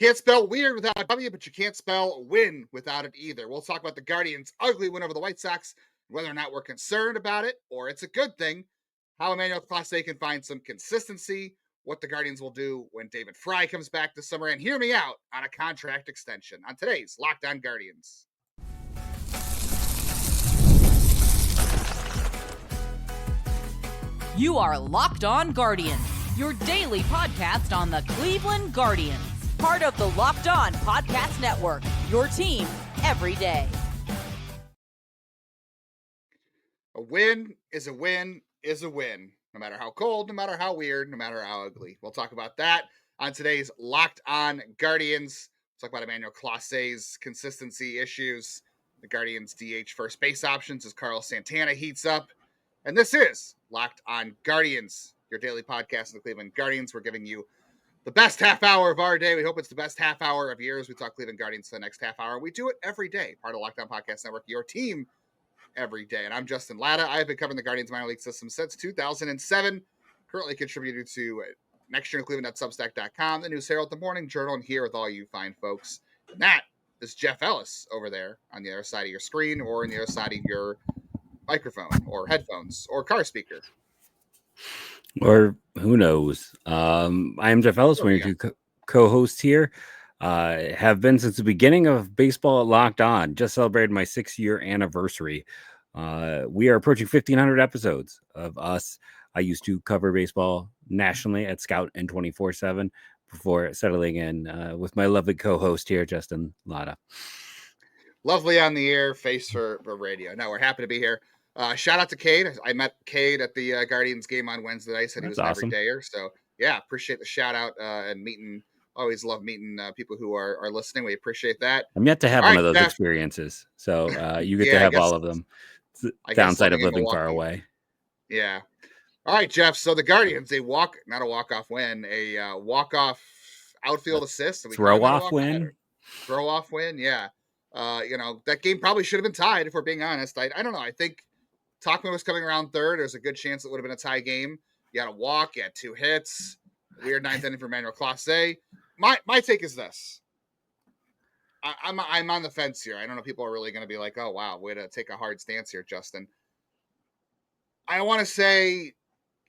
Can't spell weird without W, but you can't spell win without it either. We'll talk about the Guardians' ugly win over the White Sox, whether or not we're concerned about it or it's a good thing, how Emmanuel Clase can find some consistency, what the Guardians will do when David Fry comes back this summer, and hear me out on a contract extension on today's Locked On Guardians. You are Locked On Guardians, your daily podcast on the Cleveland Guardians. Part of the Locked On Podcast Network, your team every day. A win is a win is a win, no matter how cold, no matter how weird, no matter how ugly. We'll talk about that on today's Locked On Guardians. We'll talk about Emmanuel Clase's consistency issues, the Guardians' DH first base options as Carlos Santana heats up. And this is Locked On Guardians, your daily podcast of the Cleveland Guardians. We're giving you the best half hour of our day. We hope it's the best half hour of yours. We talk Cleveland Guardians for the next half hour. We do it every day, part of Locked On Podcast Network, your team every day. And I'm Justin Latta. I have been covering the Guardians minor league system since 2007, currently contributed to nextyearcleveland.substack.com, the News Herald, the Morning Journal, and here with all you fine folks. And that is Jeff Ellis over there on the other side of your screen or on the other side of your microphone or headphones or car speaker. Or who knows? I am Jeff Ellis, one of your two co-hosts here. Have been since the beginning of baseball at Locked On. Just celebrated my 6-year anniversary. We are approaching 1,500 episodes of us. I used to cover baseball nationally at Scout and 24/7 before settling in with my lovely co-host here, Justin Latta. Lovely on the air, face for radio. No, we're happy to be here. Shout out to Cade. I met Cade at the Guardians game on Wednesday night. Said he was an everydayer. So yeah, appreciate the shout out and meeting. Always love meeting people who are listening. We appreciate that. I'm yet to have one of those experiences. So you get to have all of them. It's the downside of living far away. Yeah. All right, Jeff. So the Guardians, not a walk-off win, a walk-off outfield assist. Throw-off win. Throw-off win, yeah. That game probably should have been tied, if we're being honest. I don't know. I think Tauchman was coming around third. There's a good chance it would have been a tie game. You had a walk, you had 2 hits. Weird ninth inning for Emmanuel Clase. My take is this. I'm on the fence here. I don't know. People are really going to be like, oh, wow, way to take a hard stance here, Justin. I want to say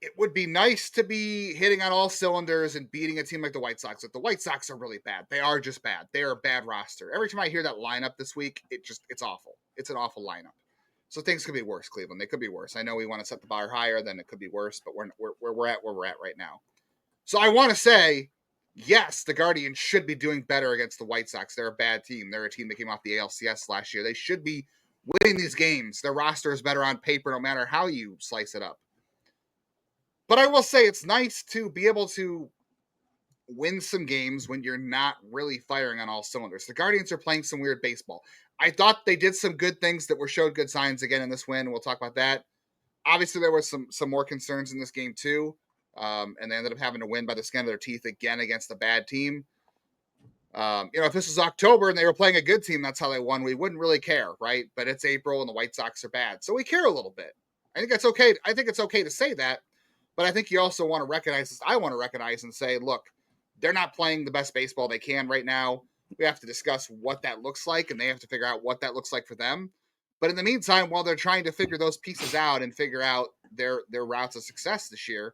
it would be nice to be hitting on all cylinders and beating a team like the White Sox. But the White Sox are really bad. They are just bad. They are a bad roster. Every time I hear that lineup this week, it's awful. It's an awful lineup. So things could be worse, Cleveland. They could be worse. I know we want to set the bar higher, then it could be worse, but we're at where we're at right now. So I want to say, yes, the Guardians should be doing better against the White Sox. They're a bad team. They're a team that came off the ALCS last year. They should be winning these games. Their roster is better on paper, no matter how you slice it up. But I will say it's nice to be able to win some games when you're not really firing on all cylinders. The Guardians are playing some weird baseball. I thought they did some good things that showed good signs again in this win. We'll talk about that. Obviously, there were some more concerns in this game too. And they ended up having to win by the skin of their teeth again against a bad team. If this was October and they were playing a good team, that's how they won. We wouldn't really care, right? But it's April and the White Sox are bad. So we care a little bit. I think that's okay. I think it's okay to say that. But I think you also want to recognize this. I want to recognize and say, look, they're not playing the best baseball they can right now. We have to discuss what that looks like, and they have to figure out what that looks like for them. But in the meantime, while they're trying to figure those pieces out and figure out their routes of success this year,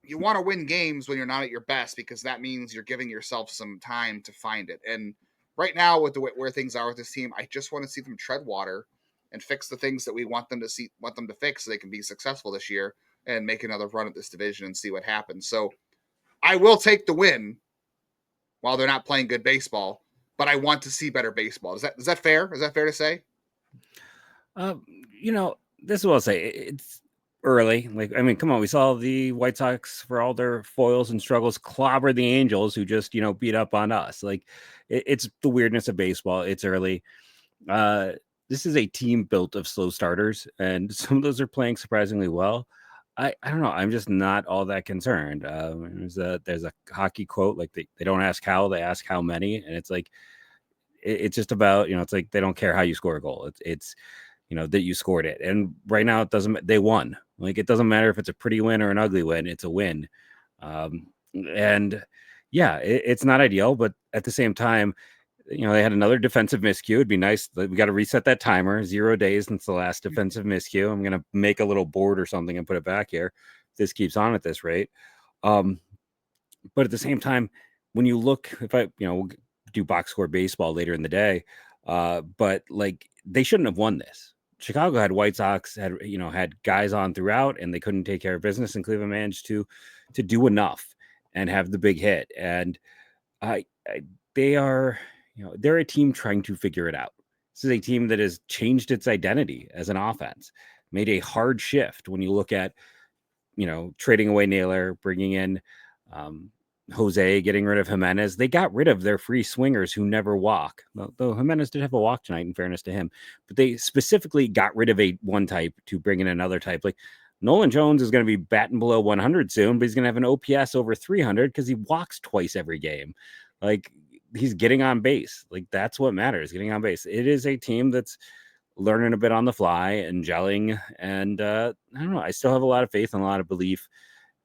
you want to win games when you're not at your best, because that means you're giving yourself some time to find it. And right now, with where things are with this team, I just want to see them tread water and fix the things that we want them to fix so they can be successful this year and make another run at this division and see what happens. So I will take the win while they're not playing good baseball, but I want to see better baseball. Is that fair? Is that fair to say? This is what I'll say. It's early. Come on. We saw the White Sox, for all their foils and struggles, clobber the Angels, who just, beat up on us. It's the weirdness of baseball. It's early. This is a team built of slow starters, and some of those are playing surprisingly well. I don't know. I'm just not all that concerned. There's a hockey quote, they don't ask how, they ask how many. And it's it's just about, it's they don't care how you score a goal. It's that you scored it. And right now they won. It doesn't matter if it's a pretty win or an ugly win, it's a win. And yeah, it's not ideal, but at the same time, they had another defensive miscue. It'd be nice. We got to reset that timer. 0 days since the last defensive miscue. I'm going to make a little board or something and put it back here. If this keeps on at this rate. But at the same time, when you look, if I, we'll do box score baseball later in the day, but like they shouldn't have won this. Chicago had White Sox, had guys on throughout, and they couldn't take care of business, and Cleveland managed to do enough and have the big hit. And they are, they're a team trying to figure it out. This is a team that has changed its identity as an offense, made a hard shift when you look at, trading away Naylor, bringing in Jose, getting rid of Jimenez. They got rid of their free swingers who never walk. Though Jimenez did have a walk tonight, in fairness to him. But they specifically got rid of one type to bring in another type. Like Nolan Jones is going to be batting below 100 soon, but he's going to have an OPS over 300 because he walks twice every game. Like he's getting on base. Like that's what matters, getting on base. It is a team that's learning a bit on the fly and gelling. And I don't know. I still have a lot of faith and a lot of belief.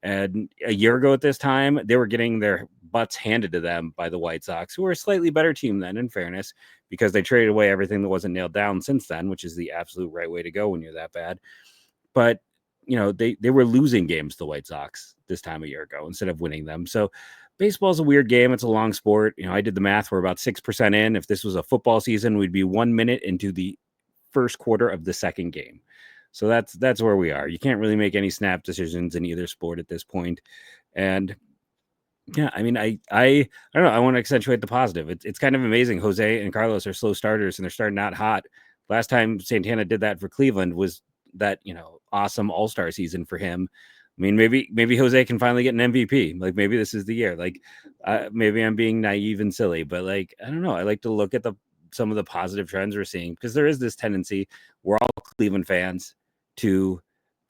And a year ago at this time, they were getting their butts handed to them by the White Sox, who were a slightly better team then, in fairness, because they traded away everything that wasn't nailed down since then, which is the absolute right way to go when you're that bad. But, they were losing games, the White Sox, this time a year ago instead of winning them. So baseball's a weird game. It's a long sport. I did the math. We're about 6% in. If this was a football season, we'd be 1 minute into the first quarter of the second game. So that's where we are. You can't really make any snap decisions in either sport at this point. And yeah, I mean, I don't know. I want to accentuate the positive. It's kind of amazing. Jose and Carlos are slow starters and they're starting out hot. Last time Santana did that for Cleveland was that, awesome all-star season for him. I mean, maybe Jose can finally get an MVP. Like maybe this is the year. Like maybe I'm being naive and silly, but like, I don't know. I like to look at some of the positive trends we're seeing because there is this tendency. We're all Cleveland fans to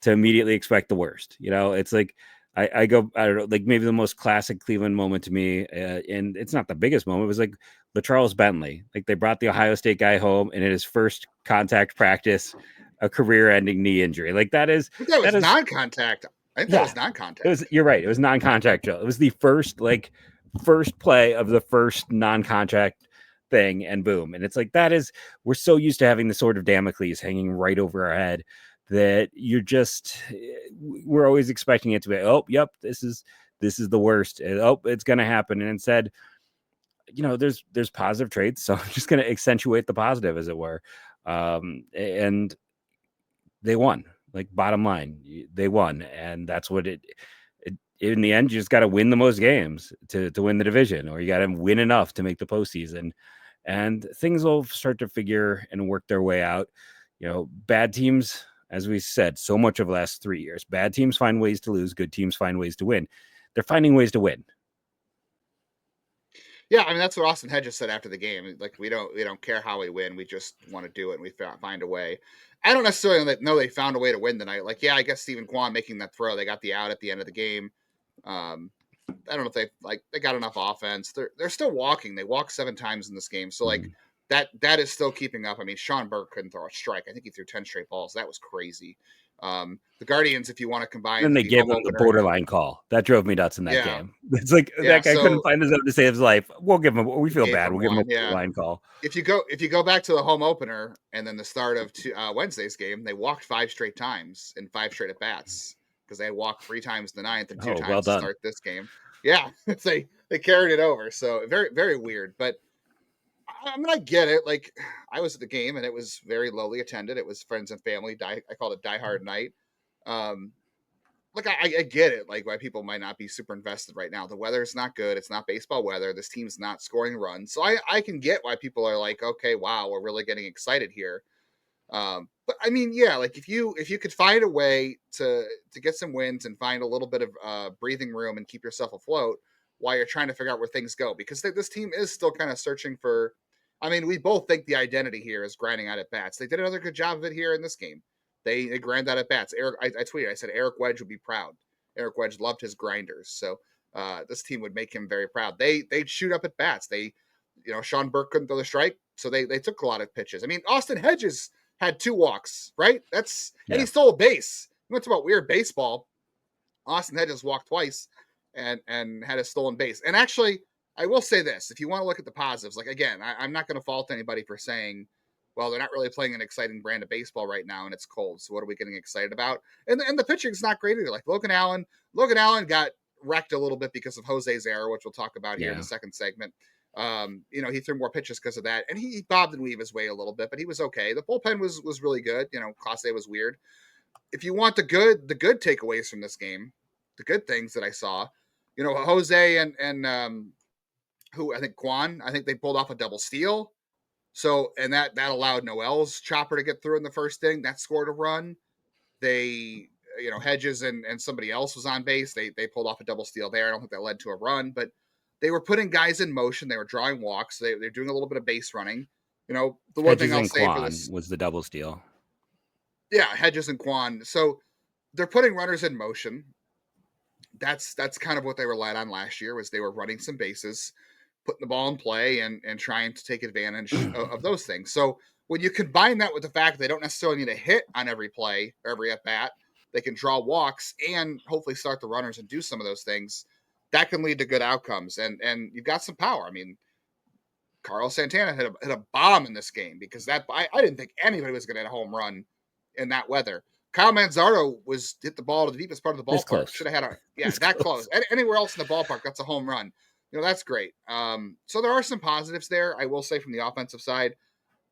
immediately expect the worst. It's like I don't know, like maybe the most classic Cleveland moment to me, and it's not the biggest moment. It was like LaCharles Bentley. Like they brought the Ohio State guy home, and in his first contact practice, a career-ending knee injury. Like that is non-contact. I think that was non-contact. You're right. It was non-contact, Joe. It was the first play of the first non-contact thing, and boom. And it's like we're so used to having the sword of Damocles hanging right over our head that we're always expecting it to be, oh, yep, this is the worst. And, oh, it's going to happen. And instead, there's positive traits. So I'm just going to accentuate the positive, as it were. And they won. Like bottom line, they won. And that's what in the end, you just got to win the most games to win the division, or you got to win enough to make the postseason. And things will start to figure and work their way out. Bad teams, as we said, so much of the last 3 years, bad teams find ways to lose. Good teams find ways to win. They're finding ways to win. Yeah, I mean, that's what Austin Hedges said after the game. Like, we don't care how we win. We just want to do it, and we find a way. I don't necessarily know they found a way to win tonight. Like, yeah, I guess Steven Kwan making that throw, they got the out at the end of the game. I don't know if they got enough offense. They're still walking. They walked 7 times in this game. So like that is still keeping up. I mean, Sean Burke couldn't throw a strike. I think he threw 10 straight balls. That was crazy. The Guardians, if you want to combine, and they gave him the borderline call that drove me nuts in that game. It's like that guy couldn't find his own to save his life. We'll give him. We feel bad. We'll give him a borderline call. If you go back to the home opener and then the start of Wednesday's game, they walked 5 straight times and 5 straight at bats because they walked 3 times in the 9th and 2 times to start this game. Yeah, they carried it over. So very, very weird. But I mean, I get it. Like, I was at the game and it was very lowly attended. It was friends and family. I called it Die Hard Night. Look, I get it. Like, why people might not be super invested right now. The weather's not good. It's not baseball weather. This team's not scoring runs. So I can get why people are like, okay, wow, we're really getting excited here. But I mean, yeah, like if you could find a way to get some wins and find a little bit of breathing room and keep yourself afloat while you're trying to figure out where things go, because this team is still kind of searching for. I mean, we both think the identity here is grinding out at bats. They did another good job of it here in this game. They grind out at bats. Eric, I tweeted, I said Eric Wedge would be proud. Eric Wedge loved his grinders, so this team would make him very proud. They'd shoot up at bats. Sean Burke couldn't throw the strike, so they took a lot of pitches. I mean, Austin Hedges had 2 walks, right? And he stole a base. You want to talk about weird baseball? Austin Hedges walked twice, and had a stolen base. And actually, I will say this: if you want to look at the positives, like again, I'm not going to fault anybody for saying, well, they're not really playing an exciting brand of baseball right now, and it's cold. So what are we getting excited about? And the pitching's not great either. Like Logan Allen got wrecked a little bit because of Jose's error, which we'll talk about here in the second segment. He threw more pitches because of that, and he bobbed and weaved his way a little bit, but he was okay. The bullpen was really good. Clase was weird. If you want the good takeaways from this game, the good things that I saw, Jose and who I think Kwan, I think they pulled off a double steal. So, and that allowed Noel's chopper to get through in the first inning. That scored a run. They, Hedges and somebody else was on base. They pulled off a double steal there. I don't think that led to a run, but they were putting guys in motion. They were drawing walks. They're doing a little bit of base running. The one Hedges thing I'll and say Kwan for this was the double steal. Yeah, Hedges and Kwan. So they're putting runners in motion. That's kind of what they relied on last year, was they were running some bases, putting the ball in play and trying to take advantage of those things. So when you combine that with the fact that they don't necessarily need a hit on every play or every at bat, they can draw walks and hopefully start the runners and do some of those things. That can lead to good outcomes. And you've got some power. I mean, Carlos Santana hit a bomb in this game, because I didn't think anybody was going to hit a home run in that weather. Kyle Manzardo hit the ball to the deepest part of the ballpark. Should have had that close. Anywhere else in the ballpark, that's a home run. That's great. So there are some positives there. I will say from the offensive side,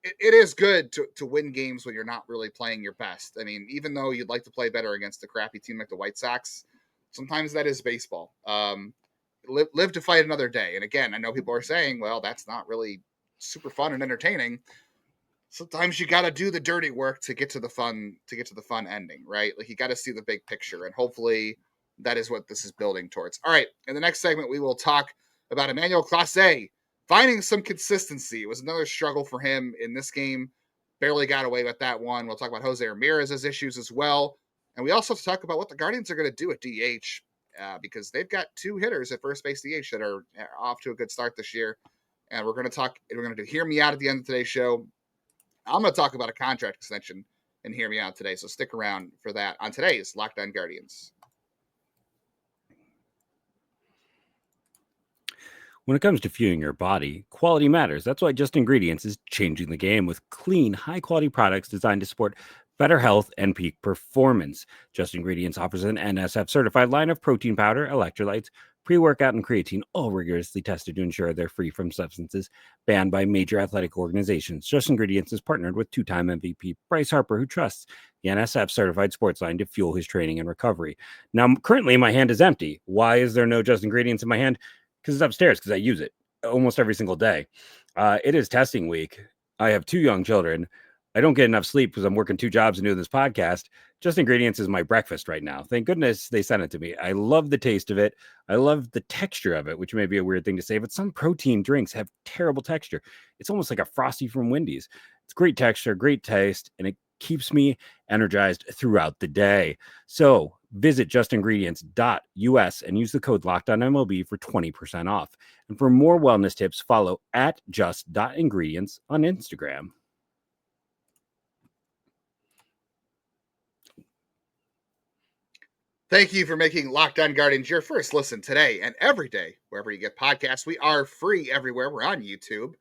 it is good to win games when you're not really playing your best. I mean, even though you'd like to play better against a crappy team like the White Sox, sometimes that is baseball. Live to fight another day. And again, I know people are saying, well, that's not really super fun and entertaining. Sometimes you got to do the dirty work to get to the fun ending, right? Like, you got to see the big picture, and hopefully that is what this is building towards. All right. In the next segment, we will talk about Emmanuel Clase finding some consistency. It was another struggle for him in this game. Barely got away with that one. We'll talk about Jose Ramirez's issues as well. And we also have to talk about what the Guardians are going to do at DH, because they've got two hitters at first base DH that are off to a good start this year. And we're going to do Hear Me Out at the end of today's show. I'm going to talk about a contract extension and Hear Me Out today. So stick around for that on today's Locked On Guardians. When it comes to fueling your body, quality matters. That's why Just Ingredients is changing the game with clean, high-quality products designed to support better health and peak performance. Just Ingredients offers an NSF-certified line of protein powder, electrolytes, pre-workout, and creatine, all rigorously tested to ensure they're free from substances banned by major athletic organizations. Just Ingredients is partnered with two-time MVP Bryce Harper, who trusts the NSF-certified sports line to fuel his training and recovery. Now, currently, my hand is empty. Why is there no Just Ingredients in my hand? Because it's upstairs, because I use it almost every single day. It is testing week. I have two young children. I don't get enough sleep because I'm working two jobs and doing this podcast. Just Ingredients is my breakfast right now. Thank goodness they sent it to me. I love the taste of it. I love the texture of it, which may be a weird thing to say, but some protein drinks have terrible texture. It's almost like a Frosty from Wendy's. It's great texture, great taste, and it keeps me energized throughout the day. So visit justingredients.us and use the code LOCKEDONMLB for 20% off. And for more wellness tips, follow at just.ingredients on Instagram. Thank you for making Locked On Guardians your first listen today and every day, wherever you get podcasts. We are free everywhere. We're on YouTube.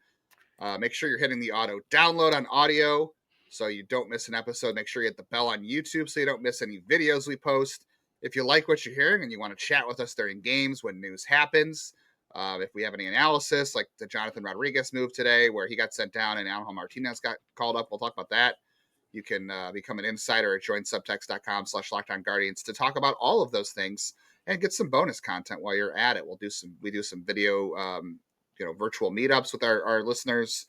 Make sure you're hitting the auto download on audio so you don't miss an episode. Make sure you hit the bell on YouTube so you don't miss any videos we post. If you like what you're hearing and you want to chat with us during games when news happens, if we have any analysis, like the Jonathan Rodriguez move today where he got sent down and Angel Martinez got called up, we'll talk about that. You can become an insider at joinsubtext.com/LockedOnGuardians to talk about all of those things and get some bonus content while you're at it. We do some video, virtual meetups with our listeners.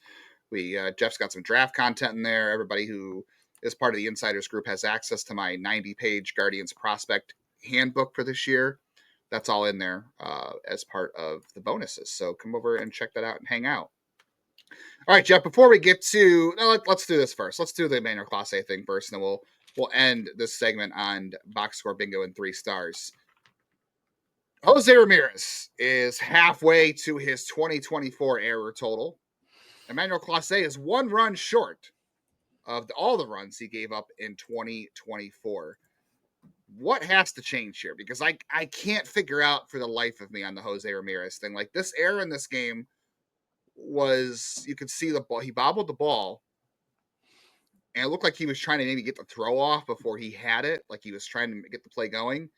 Jeff's got some draft content in there. Everybody who is part of the insiders group has access to my 90-page Guardians prospect handbook for this year. That's all in there as part of the bonuses. So come over and check that out and hang out. All right, Jeff, before we get to, let's do this first. Let's do the Emmanuel Clase thing first, and then we'll end this segment on box score bingo and 3 stars. Jose Ramirez is halfway to his 2024 error total. Emmanuel Clase is 1 run short of all the runs he gave up in 2024. what has to change here? Because I can't figure out for the life of me on the Jose Ramirez thing. Like this error in this game was, you could see the ball. He bobbled the ball, and it looked like he was trying to maybe get the throw off before he had it. Like he was trying to get the play going.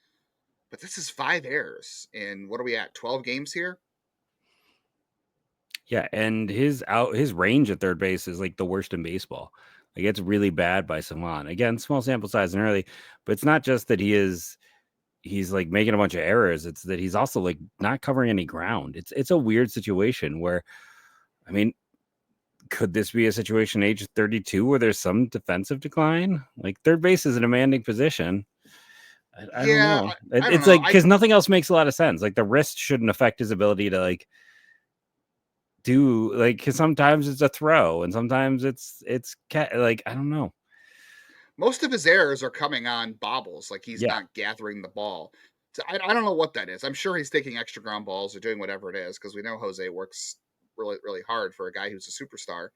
But this is 5 errors in, what are we at, 12 games here? Yeah, and his range at third base is like the worst in baseball. Like it's really bad by Saman. Again, small sample size and early, but it's not just that he's like making a bunch of errors. It's that he's also like not covering any ground. It's a weird situation where, I mean, could this be a situation age 32 where there's some defensive decline? Like third base is a demanding position. I don't Yeah, know. I don't It's know. like, because nothing else makes a lot of sense. Like the wrist shouldn't affect his ability to like do, like, because sometimes it's a throw and sometimes it's like, I don't know. Most of his errors are coming on bobbles, like he's Yeah. not gathering the ball. So I don't know what that is. I'm sure he's taking extra ground balls or doing whatever it is, because we know Jose works really, really hard for a guy who's a superstar,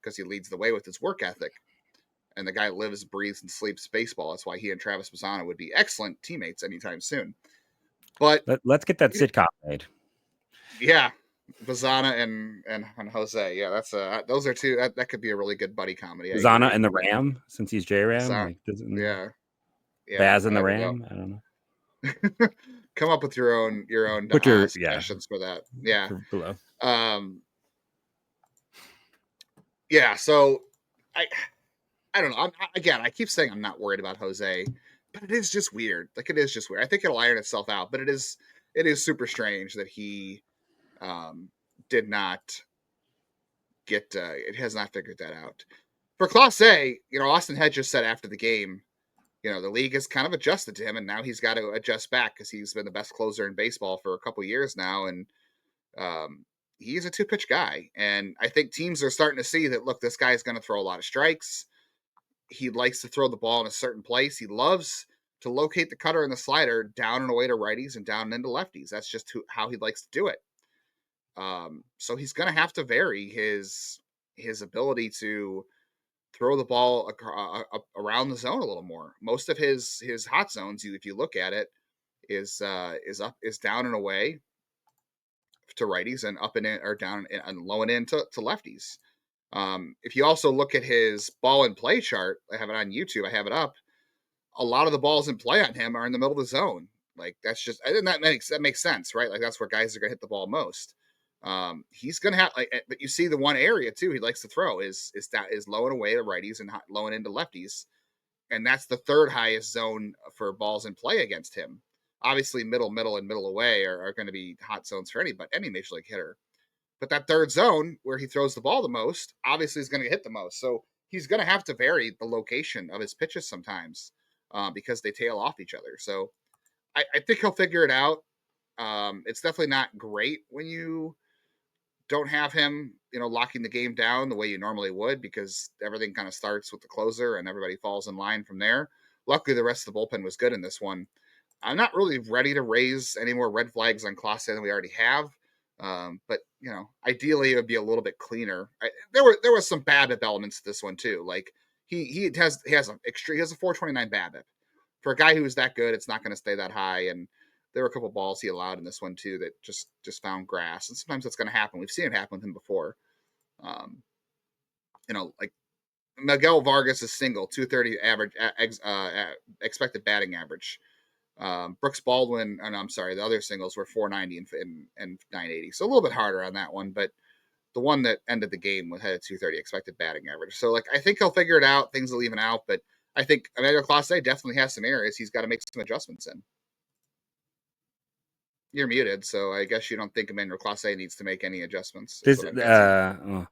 because he leads the way with his work ethic. And the guy lives, breathes, and sleeps baseball. That's why he and Travis Mazzano would be excellent teammates anytime soon. But Let's get that sitcom made. yeah, Bazana and Jose. Yeah, that's those are two. That could be a really good buddy comedy. Zana and the Ram, since he's J Ram. Zana, Like, yeah, Baz and the there we Ram. I don't know. go. Come up with your own Put your suggestions for that. Yeah. Below. Yeah. So I don't know. I keep saying I'm not worried about Jose, but it is just weird. Like it is just weird. I think it'll iron itself out, but it is super strange that he did not get. It has not figured that out. For Clase, Austin Hedges just said after the game, the league has kind of adjusted to him, and now he's got to adjust back because he's been the best closer in baseball for a couple years now, and he's a 2-pitch guy. And I think teams are starting to see that, look, this guy's going to throw a lot of strikes. He likes to throw the ball in a certain place. He loves to locate the cutter and the slider down and away to righties and down and into lefties. That's just how he likes to do it. So he's going to have to vary his ability to throw the ball around the zone a little more. Most of his hot zones, if you look at it, is down and away to righties and up and in, or down and low and in to lefties. If you also look at his ball in play chart, I have it on YouTube. I have it up. A lot of the balls in play on him are in the middle of the zone. Like that's just, I think that makes sense, right? Like that's where guys are going to hit the ball most. He's going to have but you see the one area too he likes to throw is low and away to righties and low and into lefties, and that's the third highest zone for balls in play against him. Obviously, middle, and middle away are going to be hot zones for any major league hitter. But that third zone where he throws the ball the most, obviously is going to get hit the most. So he's going to have to vary the location of his pitches sometimes because they tail off each other. So I think he'll figure it out. It's definitely not great when you don't have him, locking the game down the way you normally would, because everything kind of starts with the closer and everybody falls in line from there. Luckily, the rest of the bullpen was good in this one. I'm not really ready to raise any more red flags on Clase than we already have. But ideally it would be a little bit cleaner. There was some BABIP elements to this one too. Like he has a 429 BABIP. For a guy who's that good, it's not going to stay that high. And there were a couple balls he allowed in this one too that just found grass. And sometimes that's going to happen. We've seen it happen with him before. Like Miguel Vargas is single, 230 average expected batting average. Brooks Baldwin, and I'm sorry, the other singles were 490 and 980. So a little bit harder on that one, but the one that ended the game had a 230 expected batting average. So I think he'll figure it out. Things will even out, but I think Emmanuel Clase definitely has some areas he's got to make some adjustments in. You're muted, so I guess you don't think Emmanuel Clase needs to make any adjustments. The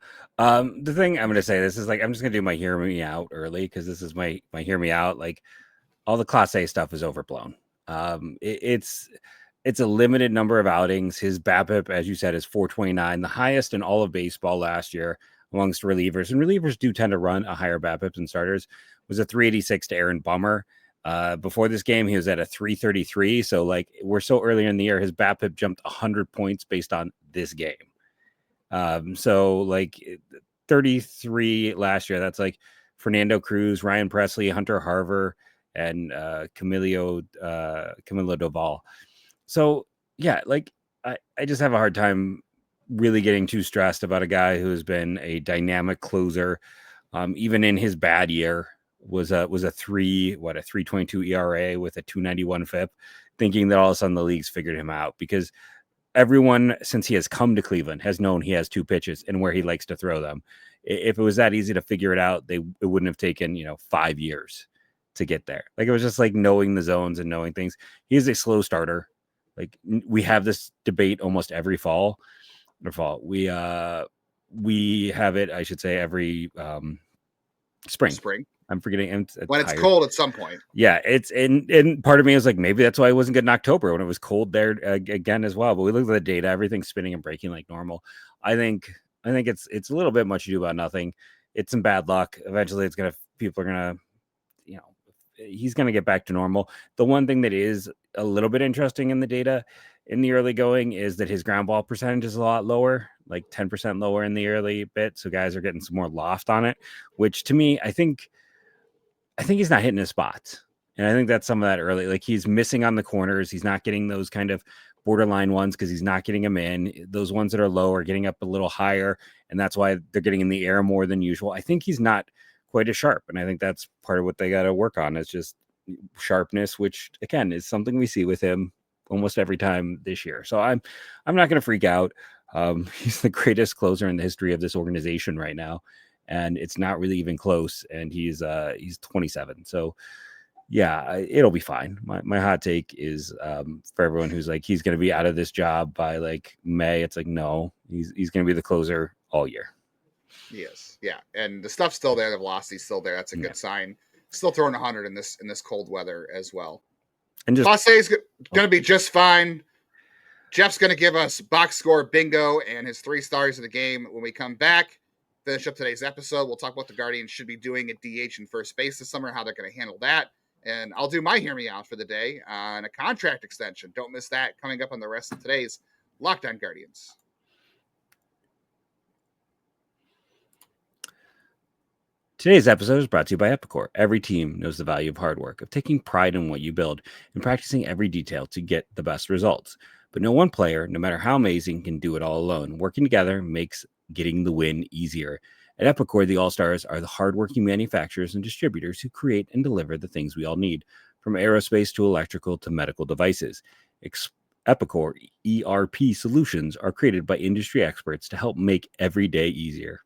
thing I'm going to say, this is I'm just going to do my hear me out early, because this is my hear me out. Like all the Clase stuff is overblown. It's a limited number of outings. His BABIP, as you said, is 429, the highest in all of baseball last year amongst relievers. And relievers do tend to run a higher BABIP than starters. It was a 386 to Aaron Bummer. Before this game, he was at a 333. So we're so early in the year, his BABIP jumped 100 points based on this game. 33 last year. That's Fernando Cruz, Ryan Presley, Hunter Harver, and Camilo Doval. So yeah, like I just have a hard time really getting too stressed about a guy who has been a dynamic closer, even in his bad year. Was a 3.22 ERA with a 291 FIP, thinking that all of a sudden the league's figured him out, because everyone since he has come to Cleveland has known he has two pitches and where he likes to throw them. If it was that easy to figure it out, it wouldn't have taken 5 years to get there. Like, it was just like knowing the zones and knowing things. He is a slow starter. Like, we have this debate almost every fall. We have it, I should say, every spring. I'm forgetting. When it's cold at some point. Yeah, it's and part of me is like, maybe that's why it wasn't good in October when it was cold there again as well. But we look at the data, everything's spinning and breaking like normal. I think it's a little bit much ado about nothing. It's some bad luck. Eventually, people are gonna, he's gonna get back to normal. The one thing that is a little bit interesting in the data in the early going is that his ground ball percentage is a lot lower, like 10% lower in the early bit. So guys are getting some more loft on it, which to me, I think he's not hitting his spots. And I think that's some of that early, like he's missing on the corners. He's not getting those kind of borderline ones because he's not getting them in. Those ones that are low are getting up a little higher. And that's why they're getting in the air more than usual. I think he's not quite as sharp. And I think that's part of what they got to work on, is just sharpness, which again is something we see with him almost every time this year. So I'm not going to freak out. He's the greatest closer in the history of this organization right now, and it's not really even close. And he's 27. So yeah, it'll be fine. My hot take is for everyone who's like, he's going to be out of this job by like May. It's like, no, he's going to be the closer all year. Yes. Yeah. And the stuff's still there. The velocity's still there. That's a good sign. Still throwing 100 in this cold weather as well. And Clase is going to be just fine. Jeff's going to give us box score bingo and his 3 stars of the game when we come back. Finish up today's episode. We'll talk about what the Guardians should be doing at DH and first base this summer, how they're going to handle that. And I'll do my hear me out for the day on a contract extension. Don't miss that coming up on the rest of today's Locked On Guardians. Today's episode is brought to you by Epicor. Every team knows the value of hard work, of taking pride in what you build, and practicing every detail to get the best results. But no one player, no matter how amazing, can do it all alone. Working together makes getting the win easier. At Epicor, the All-Stars are the hardworking manufacturers and distributors who create and deliver the things we all need, from aerospace to electrical to medical devices. Epicor ERP solutions are created by industry experts to help make every day easier.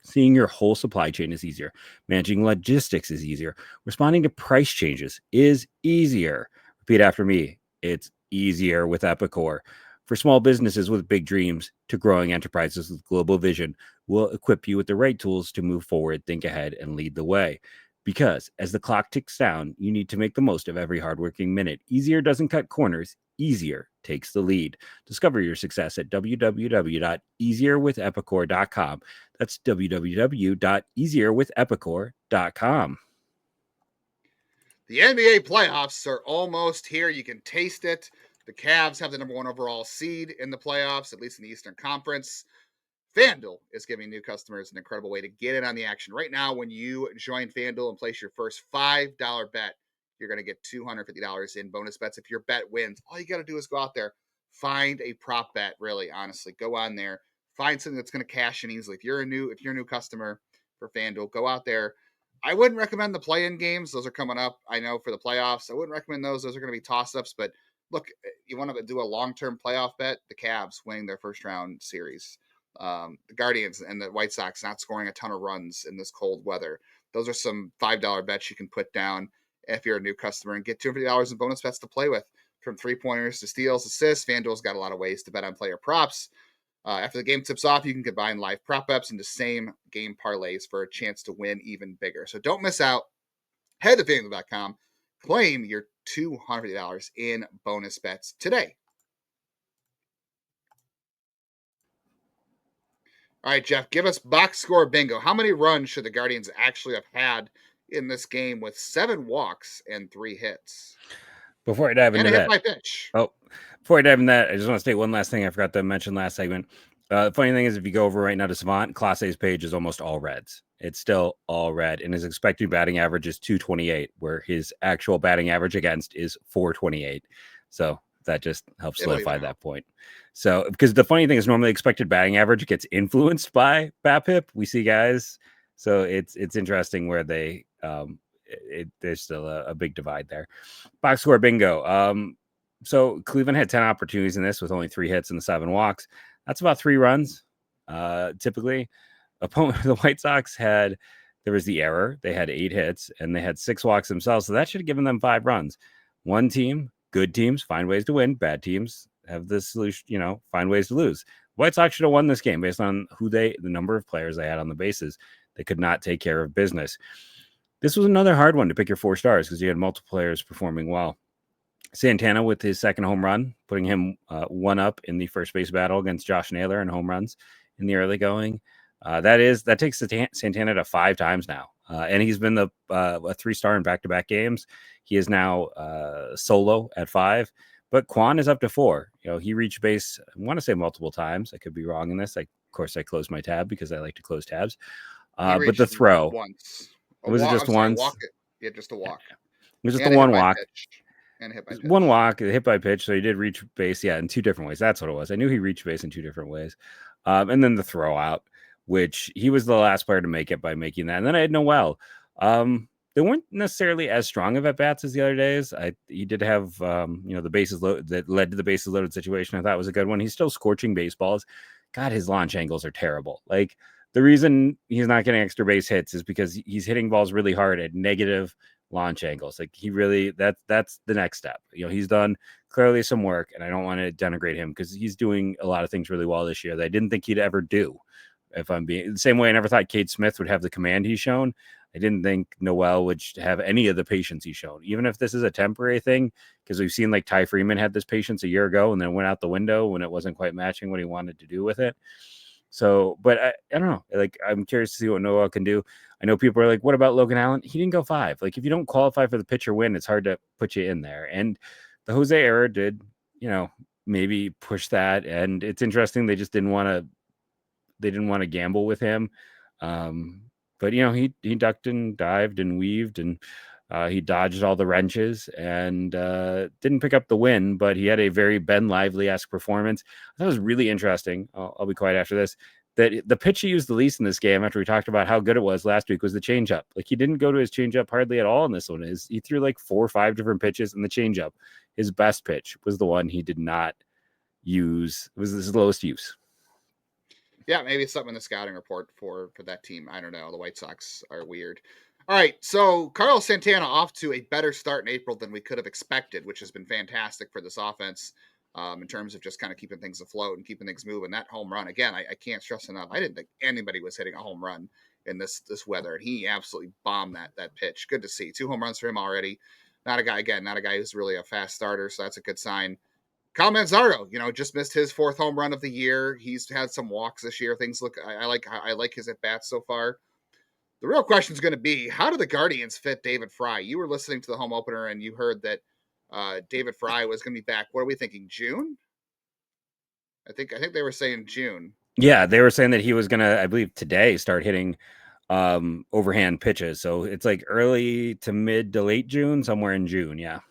Seeing your whole supply chain is easier. Managing logistics is easier. Responding to price changes is easier. Repeat after me. It's easier with Epicor. For small businesses with big dreams to growing enterprises with global vision, we'll equip you with the right tools to move forward, think ahead, and lead the way. Because as the clock ticks down, you need to make the most of every hardworking minute. Easier doesn't cut corners. Easier takes the lead. Discover your success at www.easierwithepicor.com. That's www.easierwithepicor.com. The NBA playoffs are almost here. You can taste it. The Cavs have the number 1 overall seed in the playoffs, at least in the Eastern Conference. FanDuel is giving new customers an incredible way to get in on the action. Right now, when you join FanDuel and place your first $5 bet, you're going to get $250 in bonus bets if your bet wins. All you got to do is go out there, find a prop bet, really, honestly. Go on there, find something that's going to cash in easily. If you're a new customer for FanDuel, go out there. I wouldn't recommend the play-in games. Those are coming up, I know, for the playoffs. I wouldn't recommend those. Those are going to be toss-ups. But look, you want to do a long-term playoff bet, the Cavs winning their first-round series. The Guardians and the White Sox not scoring a ton of runs in this cold weather. Those are some $5 bets you can put down if you're a new customer and get $250 in bonus bets to play with. From 3-pointers to steals, assists, FanDuel's got a lot of ways to bet on player props. After the game tips off, you can combine live prop bets into same game parlays for a chance to win even bigger. So don't miss out. Head to FanDuel.com, claim your $250 in bonus bets today. All right, Jeff, give us box score bingo. How many runs should the Guardians actually have had in this game with 7 walks and 3 hits? Before I dive into that, by pitch. before I dive into that, I just want to state one last thing I forgot to mention last segment. The funny thing is, if you go over right now to Savant, Clase's page is almost all reds. It's still all red, and his expected batting average is 228, where his actual batting average against is 428. So that just helps solidify that point. So, because the funny thing is, normally expected batting average gets influenced by BABIP. We see guys, so it's interesting where they there's still a big divide there. Box score bingo. So Cleveland had 10 opportunities in this with only 3 hits and 7 walks. That's about 3 runs. Typically, the White Sox there was the error. They had 8 hits and they had 6 walks themselves. So that should have given them 5 runs. One team, good teams find ways to win. Bad teams have the solution, find ways to lose. White Sox should have won this game based on the number of players they had on the bases. They could not take care of business. This was another hard one to pick your 4 stars because you had multiple players performing well. Santana with his second home run, putting him 1 up in the first base battle against Josh Naylor in home runs in the early going. That takes Santana to 5 times now. And he's been a 3-star in back-to-back games. He is now solo at 5, but Kwan is up to 4. He reached base, I want to say multiple times. I could be wrong in this. Of course, I closed my tab because I like to close tabs. But the throw. Once. Was it just once? Yeah, just a walk. It was just the one walk. And hit by pitch. One walk, hit by pitch. So he did reach base, in 2 different ways. That's what it was. I knew he reached base in 2 different ways. And then the throw out, which he was the last player to make it by making that. And then I had Noel. They weren't necessarily as strong of at bats as the other days. He did have, the bases loaded that led to the bases loaded situation. I thought was a good one. He's still scorching baseballs. God, his launch angles are terrible. Like, the reason he's not getting extra base hits is because he's hitting balls really hard at negative launch angles. Like, he really, that's the next step. He's done clearly some work, and I don't want to denigrate him because he's doing a lot of things really well this year that I didn't think he'd ever do. If I'm being the same way, I never thought Cade Smith would have the command he's shown. I didn't think Noel would have any of the patience he's shown, even if this is a temporary thing, because we've seen like Ty Freeman had this patience a year ago and then went out the window when it wasn't quite matching what he wanted to do with it. So, but I don't know. Like, I'm curious to see what Noel can do. I know people are like, what about Logan Allen? He didn't go 5. Like, if you don't qualify for the pitcher win, it's hard to put you in there. And the Jose error did, maybe push that. And it's interesting. They just didn't want to gamble with him. But he ducked and dived and weaved and he dodged all the wrenches and didn't pick up the win, but he had a very Ben Lively-esque performance. I thought it was really interesting. I'll be quiet after this. That the pitch he used the least in this game, after we talked about how good it was last week, was the changeup. Like, he didn't go to his changeup hardly at all in this one. He threw like 4 or 5 different pitches, and the changeup, his best pitch, was the one he did not use. It was his lowest use. Yeah, maybe it's something in the scouting report for that team. I don't know. The White Sox are weird. All right, so Carlos Santana off to a better start in April than we could have expected, which has been fantastic for this offense in terms of just kind of keeping things afloat and keeping things moving. That home run, again, I can't stress enough. I didn't think anybody was hitting a home run in this weather, and he absolutely bombed that pitch. Good to see. 2 home runs for him already. Not a guy who's really a fast starter, so that's a good sign. Kyle Manzardo, just missed his 4th home run of the year. He's had some walks this year. Things look, I like his at bats so far. The real question is going to be, how do the Guardians fit David Fry? You were listening to the home opener and you heard that David Fry was going to be back. What are we thinking? June? I think they were saying June. Yeah, they were saying that he was going to, I believe today, start hitting overhand pitches. So it's like early to mid to late June, somewhere in June. Yeah.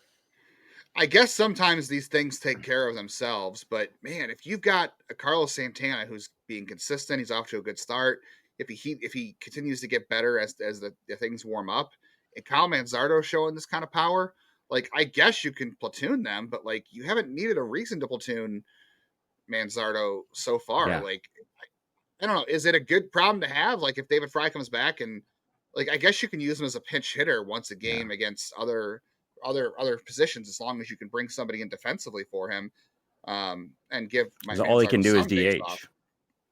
I guess sometimes these things take care of themselves, but man, if you've got a Carlos Santana who's being consistent, he's off to a good start. If he continues to get better as the things warm up, and Kyle Manzardo showing this kind of power, like, I guess you can platoon them, but like, you haven't needed a reason to platoon Manzardo so far. Yeah. Like, I don't know, is it a good problem to have? Like, if David Fry comes back and, like, I guess you can use him as a pinch hitter once a game against other positions, as long as you can bring somebody in defensively for him, and give all he can do is DH.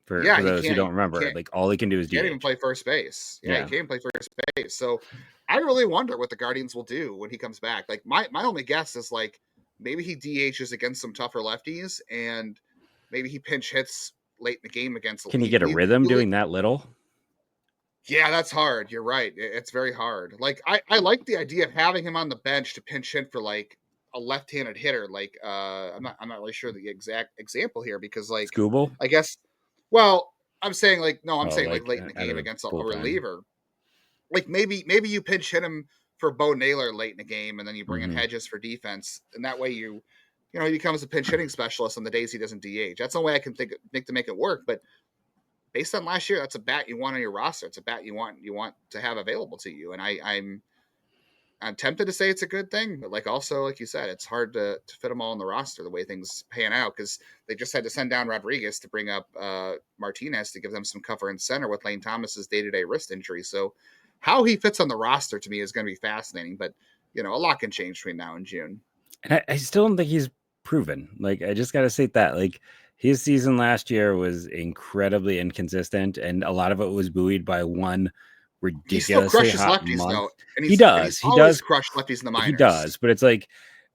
For those who don't remember, like, all he can do is DH. He can't even play first base. Yeah, he can't even play first base. So I really wonder what the Guardians will do when he comes back. Like, my only guess is, like, maybe he DHs against some tougher lefties, and maybe he pinch hits late in the game against. Can he get a rhythm doing that little? Yeah, that's hard. You're right. It's very hard. Like, I like the idea of having him on the bench to pinch hit for, like, a left-handed hitter. Like, I'm not really sure the exact example here, because, like, Scooble? I guess Well, I'm saying like no, I'm Oh, saying like like late in the out game of the against a bullpen. reliever. Like maybe you pinch hit him for Bo Naylor late in the game, and then you bring in Mm-hmm. Hedges for defense, and that way he becomes a pinch hitting specialist on the days he doesn't DH. That's the way I can think to make it work. But based on last year, that's a bat you want on your roster. It's a bat you want to have available to you. And I'm tempted to say it's a good thing, but like also like you said, it's hard to fit them all on the roster the way things pan out because they just had to send down Rodriguez to bring up Martinez to give them some cover in center with Lane Thomas's day-to-day wrist injury. So how he fits on the roster to me is going to be fascinating, but a lot can change between now and June. And I still don't think he's proven. Like, I just got to state that. Like, his season last year was incredibly inconsistent, and a lot of it was buoyed by one He still ridiculously crushes hot lefties month. though, and He he's does. He always does. crushed lefties in the He minors. does. But it's like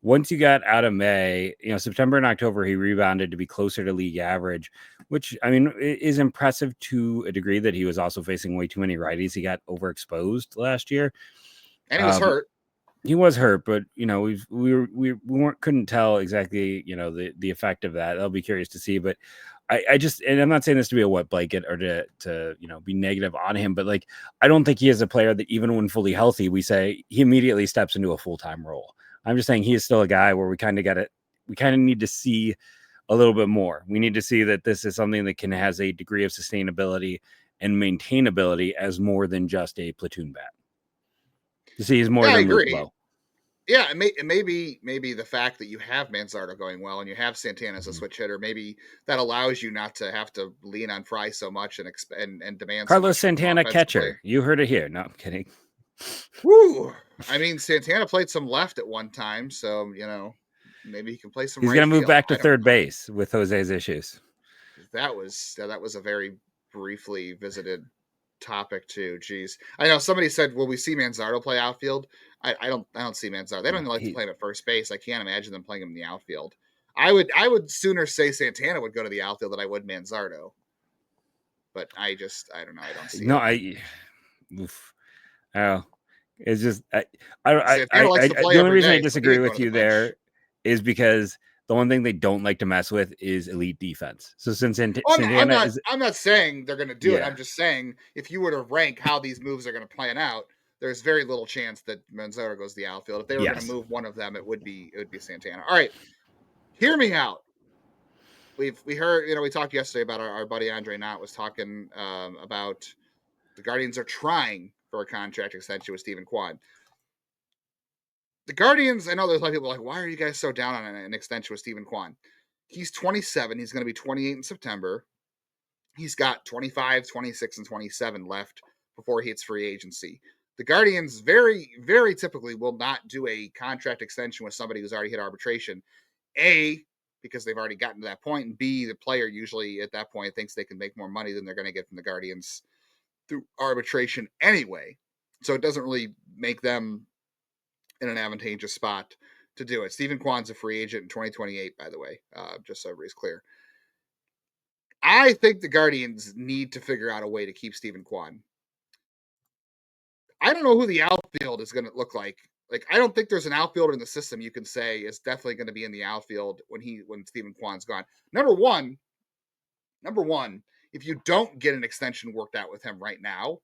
once you got out of May, September and October, he rebounded to be closer to league average, which I mean is impressive to a degree that he was also facing way too many righties. He got overexposed last year. And he was hurt. He was hurt, but we couldn't tell exactly the effect of that. I'll be curious to see, but I just, and I'm not saying this to be a wet blanket or to be negative on him, but like I don't think he is a player that even when fully healthy, we say he immediately steps into a full-time role. I'm just saying he is still a guy where we kind of need to see a little bit more. We need to see that this is something that has a degree of sustainability and maintainability as more than just a platoon bat. To see he's more Yeah, I than Luke agree. Lowe. Yeah, it may be the fact that you have Manzardo going well and you have Santana as a switch hitter. Maybe that allows you not to have to lean on Fry so much and demand Carlos so much Santana offensively. catcher. You heard it here. No, I'm kidding. Woo! I mean, Santana played some left at one time, so maybe he can play some. He's right going to move field. back to third base with Jose's issues. That was a very briefly visited topic too. Jeez, I know somebody said, "Will we see Manzardo play outfield?" I don't see Manzardo. They don't even like to play him at first base. I can't imagine them playing him in the outfield. I would sooner say Santana would go to the outfield than I would Manzardo. But I don't know. I don't see it. Oh, it's just Santana likes to play the only every reason I day, so he disagree would go with to the you bench. there is because the one thing they don't like to mess with is elite defense. So since Santana I'm not saying they're going to do it. Yeah. I'm just saying if you were to rank how these moves are going to plan out, there's very little chance that Manzardo goes to the outfield. If they were going to move one of them, it would be Santana. All right, hear me out. We heard, we talked yesterday about our buddy Andre Knott was talking about the Guardians are trying for a contract extension with Steven Kwan. The Guardians, I know there's a lot of people like, why are you guys so down on an extension with Steven Kwan? He's 27. He's going to be 28 in September. He's got 25, 26, and 27 left before he hits free agency. The Guardians very, very typically will not do a contract extension with somebody who's already hit arbitration. A, because they've already gotten to that point, and B, the player usually at that point thinks they can make more money than they're going to get from the Guardians through arbitration anyway. So it doesn't really make them in an advantageous spot to do it. Steven Kwan's a free agent in 2028, by the way, just so everybody's clear. I think the Guardians need to figure out a way to keep Steven Kwan. I don't know who the outfield is going to look like. Like, I don't think there's an outfielder in the system you can say is definitely going to be in the outfield when Steven Kwan's gone. Number one, if you don't get an extension worked out with him right now,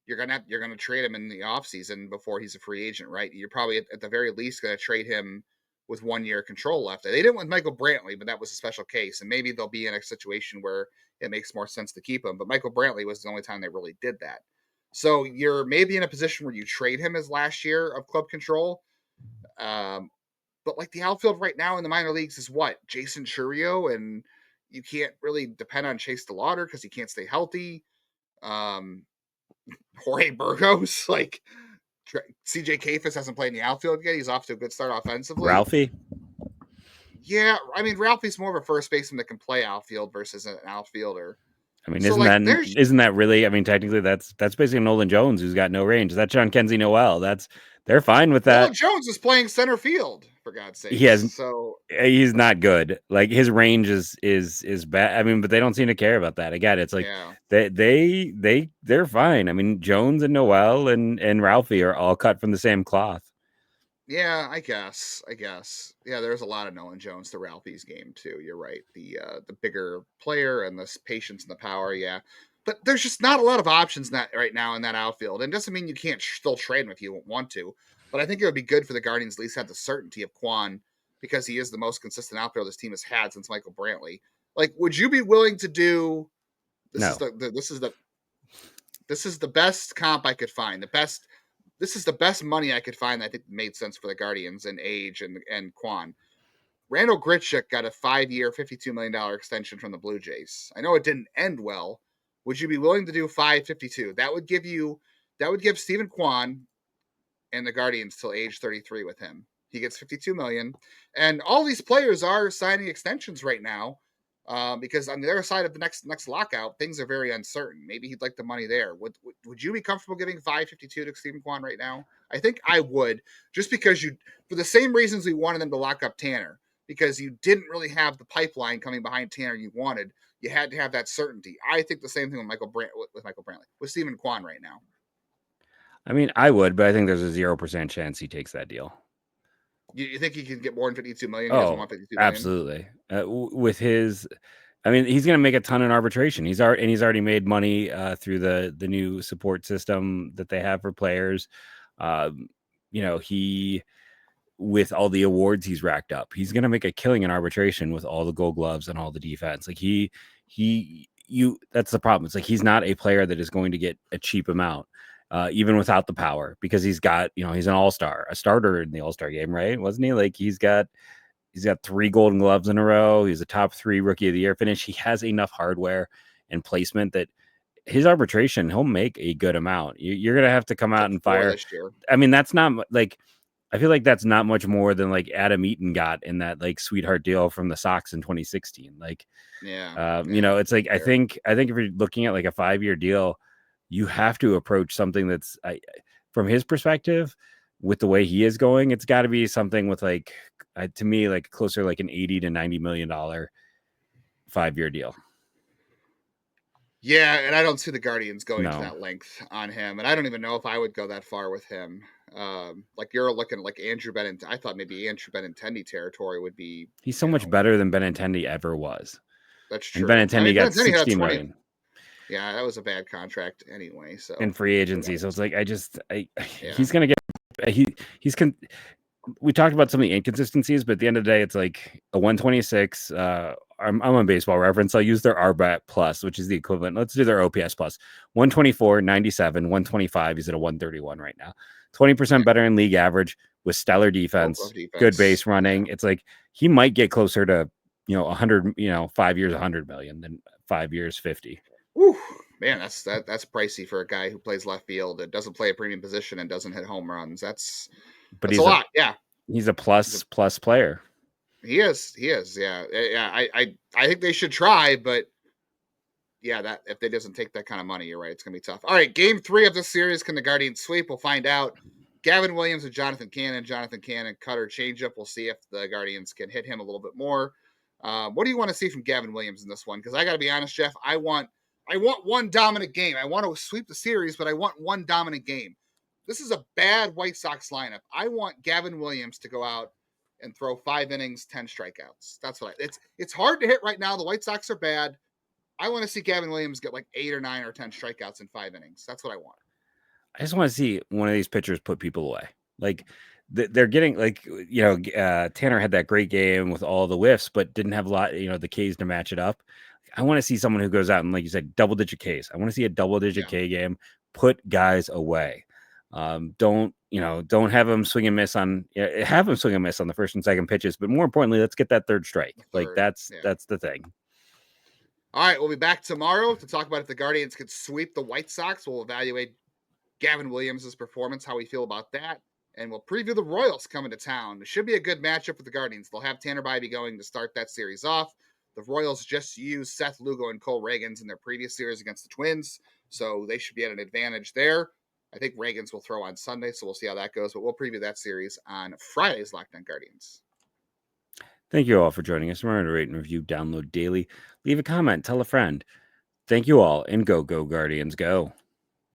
you're gonna trade him in the offseason before he's a free agent, right? You're probably at the very least going to trade him with 1 year control left. They didn't with Michael Brantley, but that was a special case, and maybe they'll be in a situation where it makes more sense to keep him. But Michael Brantley was the only time they really did that. So you're maybe in a position where you trade him his last year of club control. But like the outfield right now in the minor leagues is what? Jason Chourio, and you can't really depend on Chase DeLauder because he can't stay healthy. Jorge Burgos, like CJ Kayfus hasn't played in the outfield yet. He's off to a good start offensively. Ralphie? Yeah, I mean, Ralphie's more of a first baseman that can play outfield versus an outfielder. I mean, isn't that really? I mean, technically, that's basically Nolan Jones, who's got no range. That's John Kenzie Noel. They're fine with that. Nolan Jones is playing center field, for God's sake. He's not good. Like his range is bad. I mean, but they don't seem to care about that. Again, it's like they're fine. I mean, Jones and Noel and Ralphie are all cut from the same cloth. Yeah, I guess. Yeah, there's a lot of Nolan Jones to Ralphie's game too. You're right. The bigger player and the patience and the power. Yeah, but there's just not a lot of options that right now in that outfield. And doesn't mean you can't still trade him if you want to. But I think it would be good for the Guardians at least have the certainty of Kwan because he is the most consistent outfielder this team has had since Michael Brantley. Like, would you be willing to do? This No. is this is the best comp I could find. This is the best money I could find that I think made sense for the Guardians and age and Kwan. Randall Grichuk got a 5-year, $52 million extension from the Blue Jays. I know it didn't end well. Would you be willing to do 552? That would give Steven Kwan and the Guardians till age 33 with him. He gets 52 million. And all these players are signing extensions right now. Because on the other side of the next lockout, things are very uncertain. Maybe he'd like the money there. Would you be comfortable giving 552 to Steven Kwan right now? I think I would, just because for the same reasons we wanted them to lock up Tanner, because you didn't really have the pipeline coming behind Tanner you wanted. You had to have that certainty. I think the same thing with Michael Brantley, with Steven Kwan right now. I mean, I would, but I think there's a 0% chance he takes that deal. You think he can get more than 52 million? He doesn't want 52 million? Absolutely. With his, I mean, he's going to make a ton in arbitration. He's already made money through the new support system that they have for players. He, with all the awards he's racked up, he's going to make a killing in arbitration with all the Gold Gloves and all the defense. Like that's the problem. It's like he's not a player that is going to get a cheap amount. Even without the power, because he's got, he's an all-star, a starter in the all-star game, right? Wasn't he? Like he's got 3 Golden Gloves in a row. He's a top 3 rookie of the year finish. He has enough hardware and placement that his arbitration, he'll make a good amount. You're going to have to come out and fire. I mean, that's not like, I feel like that's not much more than like Adam Eaton got in that like sweetheart deal from the Sox in 2016. Like, it's like, I think if you're looking at like a 5-year deal, you have to approach something that's, from his perspective, with the way he is going, it's got to be something with like, to me, like closer like an $80 to $90 million 5-year deal. Yeah, and I don't see the Guardians going to that length on him, and I don't even know if I would go that far with him. Like you're looking like Andrew Benintendi. I thought maybe Andrew Benintendi territory would be. He's so much better than Benintendi ever was. That's true. And Benintendi got $60 million. Yeah, that was a bad contract anyway. So in free agency, so it's like he's gonna get we talked about some of the inconsistencies, but at the end of the day, it's like a 126. I'm on Baseball Reference. I'll use their RBAT plus, which is the equivalent. Let's do their OPS plus. 124, 97, 125. He's at a 131 right now. 20% better in league average with stellar defense, good base running. It's like he might get closer to 100. 5 years, 100 million than 5 years, 50. Whew, man, that's pricey for a guy who plays left field and doesn't play a premium position and doesn't hit home runs. That's a lot. Yeah, he's a plus player. He is. Yeah. I think they should try, but yeah, that if they doesn't take that kind of money, you're right. It's gonna be tough. All right, game 3 of this series. Can the Guardians sweep? We'll find out. Gavin Williams and Jonathan Cannon. Jonathan Cannon cutter changeup. We'll see if the Guardians can hit him a little bit more. What do you want to see from Gavin Williams in this one? Because I got to be honest, Jeff. I want one dominant game. I want to sweep the series, but I want one dominant game. This is a bad White Sox lineup. I want Gavin Williams to go out and throw 5 innings, 10 strikeouts. That's what it's hard to hit right now. The White Sox are bad. I want to see Gavin Williams get like 8 or 9 or 10 strikeouts in 5 innings. That's what I want. I just want to see one of these pitchers put people away. Like they're getting Tanner had that great game with all the whiffs, but didn't have a lot, the Ks to match it up. I want to see someone who goes out and, like you said, double-digit Ks. I want to see a double-digit K game, put guys away. Don't have them swing and miss on the first and second pitches, but more importantly, let's get that third strike. That's the thing. All right, we'll be back tomorrow to talk about if the Guardians could sweep the White Sox. We'll evaluate Gavin Williams' performance, how we feel about that, and we'll preview the Royals coming to town. It should be a good matchup with the Guardians. They'll have Tanner Bybee going to start that series off. The Royals just used Seth Lugo and Cole Reagans in their previous series against the Twins, so they should be at an advantage there. I think Reagans will throw on Sunday, so we'll see how that goes, but we'll preview that series on Friday's Locked On Guardians. Thank you all for joining us. Remember to rate and review, download daily, leave a comment, tell a friend. Thank you all, and go Guardians, go.